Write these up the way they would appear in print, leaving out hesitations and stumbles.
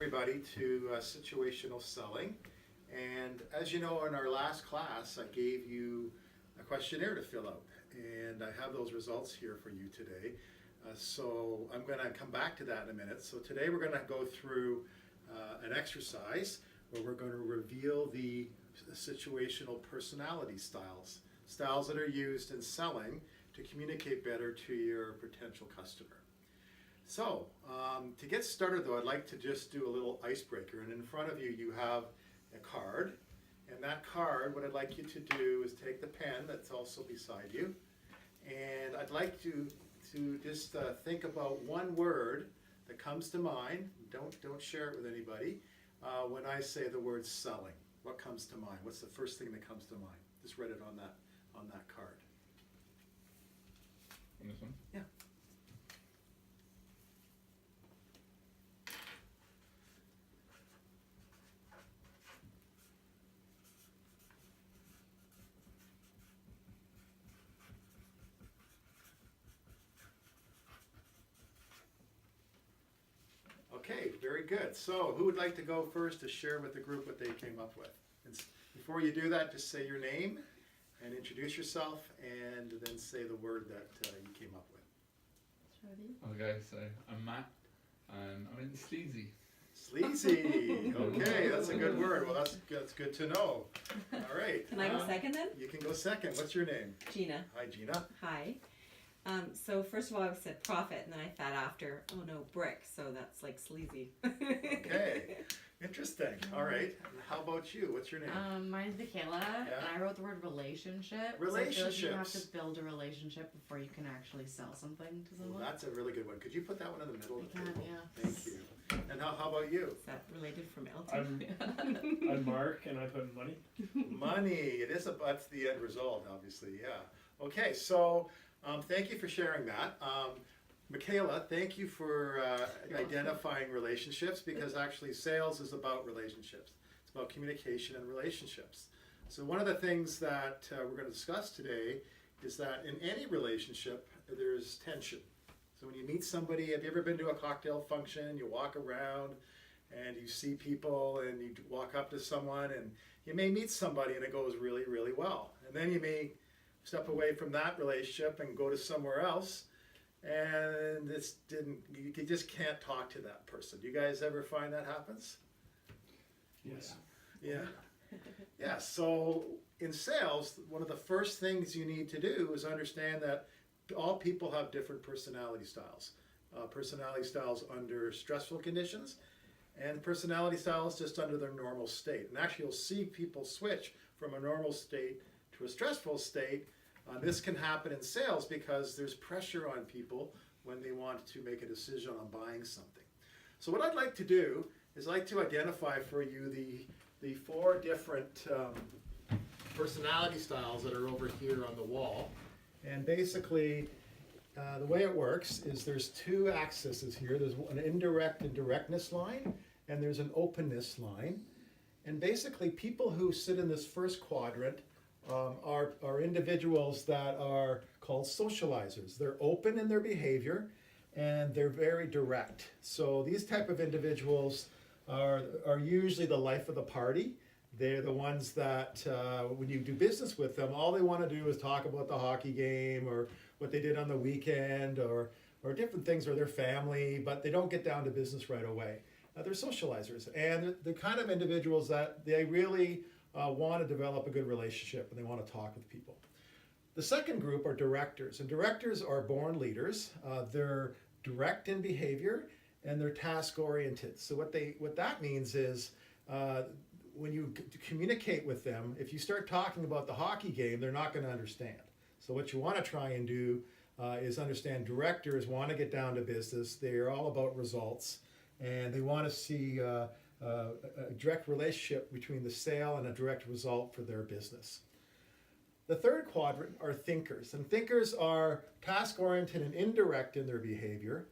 Everybody to situational selling. And as you know, in our last class, I gave you a questionnaire to fill out, and I have those results here for you today. So I'm going to come back to that in a minute. So today we're going to go through an exercise where we're going to reveal the situational personality styles that are used in selling to communicate better to your potential customer. So, to get started though, I'd like to just do a little icebreaker. And in front of you, you have a card. And that card, what I'd like you to do is take the pen that's also beside you. And I'd like to just think about one word that comes to mind. Don't share it with anybody. When I say the word selling, what comes to mind? What's the first thing that comes to mind? Just write it on that card. On this one? Yeah. Okay, very good. So who would like to go first to share with the group what they came up with? And before you do that, just say your name and introduce yourself and then say the word that you came up with. Okay, so I'm Matt and I'm in sleazy. Sleazy. Okay, that's a good word. Well, that's good to know. All right. Can I go second then? You can go second. What's your name? Gina. Hi, Gina. Hi. So first of all, I said profit, and then I thought after, oh no, brick. So that's like sleazy. Okay. Interesting. All right. How about you? What's your name? Mine's Michaela, Yeah. and I wrote the word relationship. Relationships. So I feel like you have to build a relationship before you can actually sell something to Well, someone. that's a really good one. Could you put that one in the middle of the I can, table? yeah. Thank you. And how about you? Is that related from Elton? I'm Mark, and I put money. Money. It is that's the end result, obviously. Yeah. Okay. So, thank you for sharing that. Michaela, thank you for identifying relationships, because actually sales is about relationships. It's about communication and relationships. So one of the things that we're going to discuss today is that in any relationship, there's tension. So when you meet somebody, have you ever been to a cocktail function, you walk around and you see people and you walk up to someone and you may meet somebody and it goes really, really well. And then you may step away from that relationship and go to somewhere else, and you just can't talk to that person. Do you guys ever find that happens? Yes. Yeah. Yeah, so in sales, one of the first things you need to do is understand that all people have different personality styles. Personality styles under stressful conditions, and personality styles just under their normal state. And actually, you'll see people switch from a normal state to a stressful state. This can happen in sales because there's pressure on people when they want to make a decision on buying something. So what I'd like to do is I'd like to identify for you the four different personality styles that are over here on the wall. And basically, the way it works is there's two axes here. There's an indirect and directness line, and there's an openness line. And basically, people who sit in this first quadrant are individuals that are called socializers. They're open in their behavior, and they're very direct. So these type of individuals are usually the life of the party. They're the ones that when you do business with them, all they want to do is talk about the hockey game or what they did on the weekend or different things, or their family, but they don't get down to business right away. They're socializers, and they're kind of individuals that they really want to develop a good relationship, and they want to talk with people. The second group are directors, and directors are born leaders. They're direct in behavior, and they're task oriented. So what that means is when you communicate with them, if you start talking about the hockey game, they're not going to understand. So what you want to try and do is understand directors want to get down to business. They're all about results, and they want to see a direct relationship between the sale and a direct result for their business. The third quadrant are thinkers, and thinkers are task-oriented and indirect in their behavior.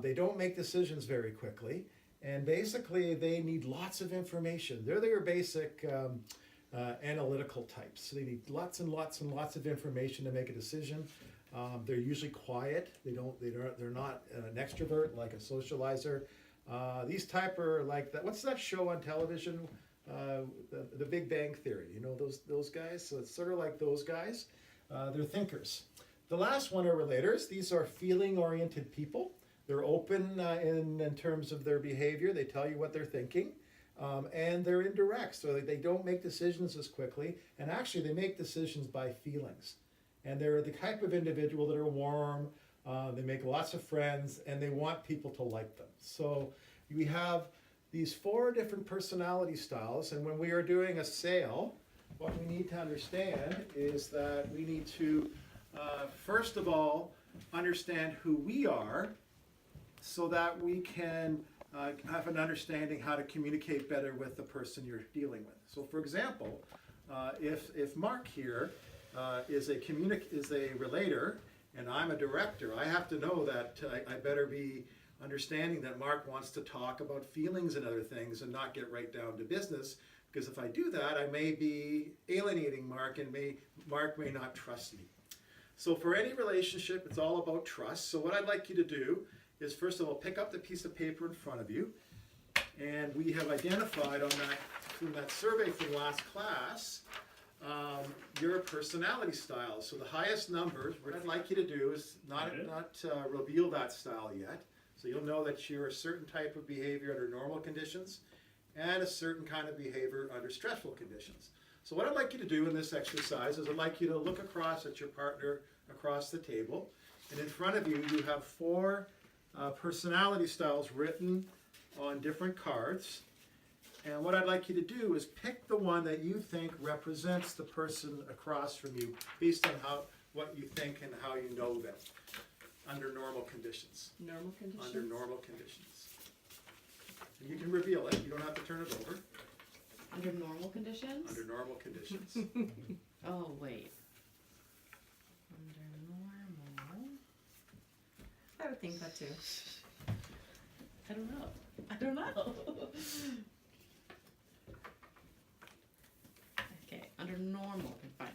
They don't make decisions very quickly, and basically they need lots of information. They're your basic analytical types. So they need lots and lots and lots of information to make a decision. They're usually quiet. They're not an extrovert like a socializer. These type are like that. What's that show on television? The Big Bang Theory. You know those guys. So it's sort of like those guys. They're thinkers. The last one are relators. These are feeling-oriented people. They're open in terms of their behavior. They tell you what they're thinking. And they're indirect, so they don't make decisions as quickly. And actually, they make decisions by feelings. And they're the type of individual that are warm. They make lots of friends, and they want people to like them. So we have these 4 different personality styles. And when we are doing a sale, what we need to understand is that we need to, first of all, understand who we are so that we can have an understanding how to communicate better with the person you're dealing with. So for example, if Mark here is a relator and I'm a director, I have to know that I better be understanding that Mark wants to talk about feelings and other things and not get right down to business, because if I do that, I may be alienating Mark and Mark may not trust me. So for any relationship, it's all about trust. So what I'd like you to do is, first of all, pick up the piece of paper in front of you, and we have identified from that survey from last class, your personality style. So the highest numbers, what I'd like you to do is not reveal that style yet. So you'll know that you're a certain type of behavior under normal conditions and a certain kind of behavior under stressful conditions. So what I'd like you to do in this exercise is I'd like you to look across at your partner across the table, and in front of you, you have 4 personality styles written on different cards. And what I'd like you to do is pick the one that you think represents the person across from you based on what you think and how you know them under normal conditions. Normal conditions? Under normal conditions. And you can reveal it. You don't have to turn it over. Under normal conditions? Under normal conditions. Oh, wait. Under normal? I would think that too. I don't know. I don't know. Okay, under normal, fine.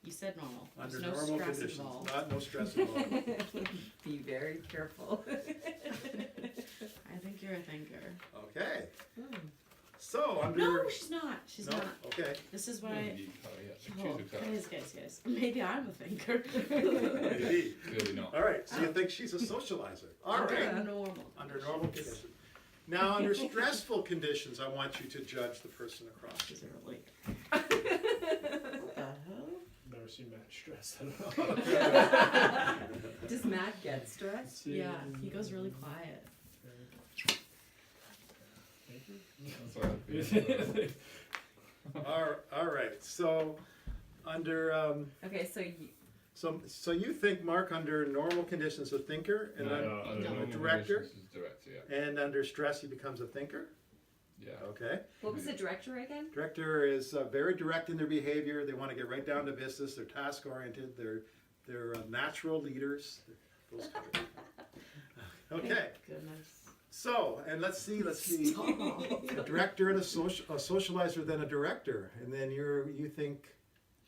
You said normal. There's Under no normal stress conditions. involved. No stress involved. Be very careful. I think you're a thinker. Okay. Hmm. So under. No, she's not. She's No? not. Okay. This is You why. color, Oh, choose a color. guys. Maybe I'm a thinker. Maybe. Clearly not. All right. So you think she's a socializer? All right. Under normal. Under normal conditions. Now, under stressful conditions, I want you to judge the person across. She's a relator. Never seen Matt stressed at all. Does Matt get stressed? Yeah, he goes really quiet. That's what All right. So under Okay, so you think Mark under normal conditions a thinker, and then under No. normal director? conditions is director, yeah. and under stress he becomes a thinker. Yeah. Okay. what was the director again? Director is very direct in their behavior. They want to get right down to business. They're task oriented. They're natural leaders. Those kind of people. Okay. Thank goodness. So, and let's see. Stop. A director and a socializer, then a director, and then you think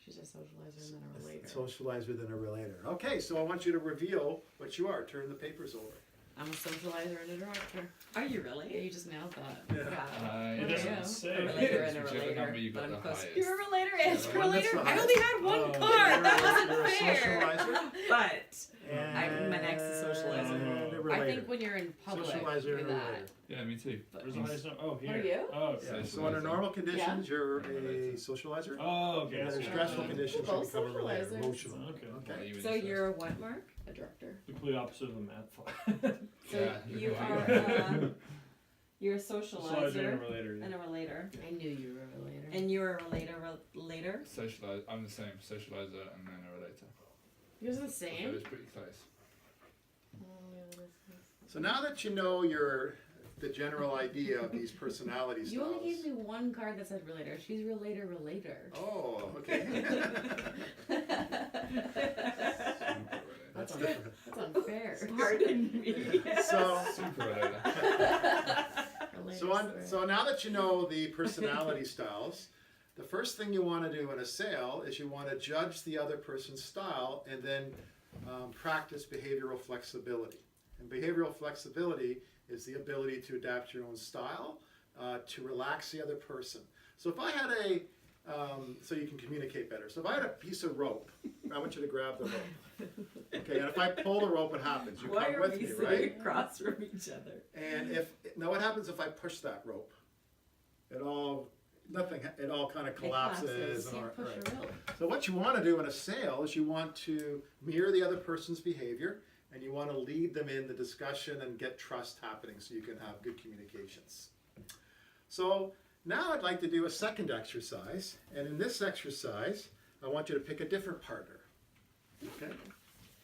She's a socializer and then a relator. socializer, then a relator. Okay, so I want you to reveal what you are. Turn the papers over. I'm a socializer and a director. Are you Yeah, really? you just nailed that. Yeah. It What doesn't are you? say. A relator and a Whichever relator. number you got but I'm the close. highest. You're a relator and Yeah, a the one that's relator. the I only had one Oh, card. That you're wasn't a fair. socializer. But And my next is socializer. and a I relator. think when you're in public, Socializer you're and a that. relator. Yeah, me too. But- Where's the highest number? Oh, here. What are you? Oh, okay. Yeah, so Socializer. under normal conditions, you're a Relator. socializer. Oh, okay. And under So stressful Uh, conditions, we're you both become a relator. socializers. Emotional. Okay. Okay. Even so stress. you're a what, Mark? A director. Complete opposite of the math file. So Yeah, you you're are you're a Socializer and socializer a relator. and a relator. I knew you were a relator. And you're a relator? Socialize. I'm the same. Socializer and then a relator. Yours are the So same. it's pretty close. So now that you know the general idea of these personality styles. You only gave me one card that said relator. She's relator. Oh, okay. That's That's different. That's unfair. Pardon me. So, Super relator. Relator. so now that you know the personality styles, the first thing you want to do in a sale is you want to judge the other person's style and then practice behavioral flexibility. And behavioral flexibility is the ability to adapt your own style, to relax the other person. So if I had so you can communicate better. So if I had a piece of rope, I want you to grab the rope. Okay, and if I pull the rope, what happens? You Why come are with we me, sitting right? across from each other? And now what happens if I push that rope? It all kind of collapses. collapses. and Can't push right. a rope. So what you want to do in a sale is you want to mirror the other person's behavior, and you want to lead them in the discussion and get trust happening so you can have good communications. So now I'd like to do a second exercise, and in this exercise I want you to pick a different partner. Okay?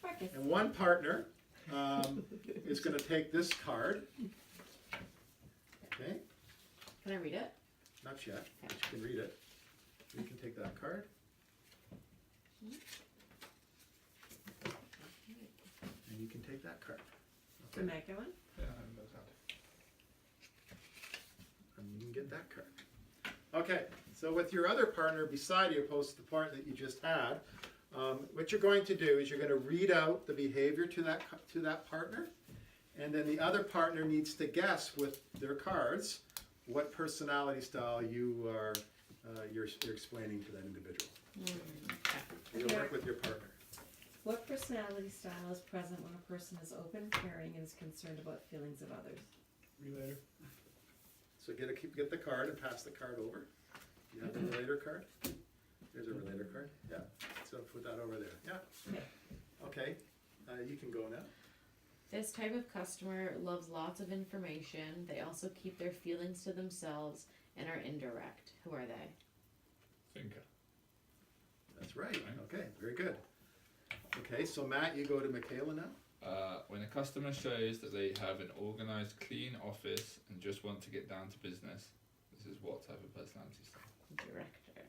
Marcus. And one partner is going to take this card. Okay? Can I read it? Not yet, but you can read it. You can take that card. And you can take that card. The mega one? Yeah, I know that. And you can get that card. Okay, so with your other partner beside you, opposed to the part that you just had, what you're going to do is you're going to read out the behavior to that partner, and then the other partner needs to guess with their cards what personality style you're explaining to that individual. Okay. You'll work with your partner. What personality style is present when a person is open, caring, and is concerned about feelings of others? Relator. So get the card and pass the card over. You have the relator card? There's a relator card. Yeah. So put that over there. Yeah. Okay. You can go now. This type of customer loves lots of information. They also keep their feelings to themselves and are indirect. Who are they? Thinker. That's right. Okay. Very good. Okay. So Matt, you go to Michaela now. When a customer shows that they have an organised, clean office and just want to get down to business, this is what type of personality style? Director.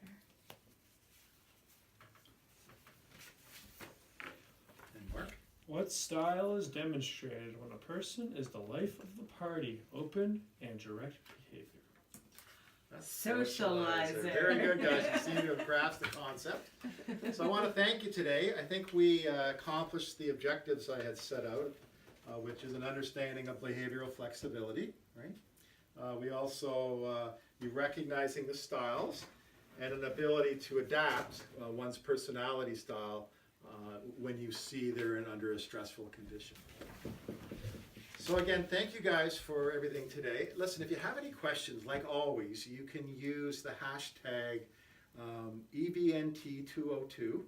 And Mark. What style is demonstrated when a person is the life of the party, open and direct behavior? That's Socializer. Very good, guys. You seem to have grasped the concept. So I want to thank you today. I think we accomplished the objectives I had set out, which is an understanding of behavioral flexibility, right? We also be recognizing the styles and an ability to adapt one's personality style when you see they're under a stressful condition. So again, thank you guys for everything today. Listen, if you have any questions, like always, you can use the hashtag EVNT202.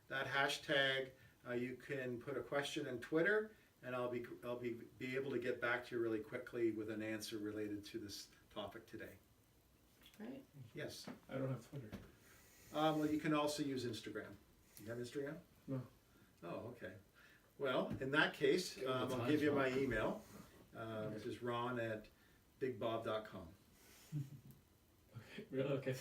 That hashtag, you can put a question on Twitter, and I'll be able to get back to you really quickly with an answer related to this topic today. Right. Yes. I don't have Twitter. Well, you can also use Instagram. You have Instagram? No. Oh, okay. Well, in that case, I'll give you my email, which is ron@bigbob.com. Okay, really? Okay.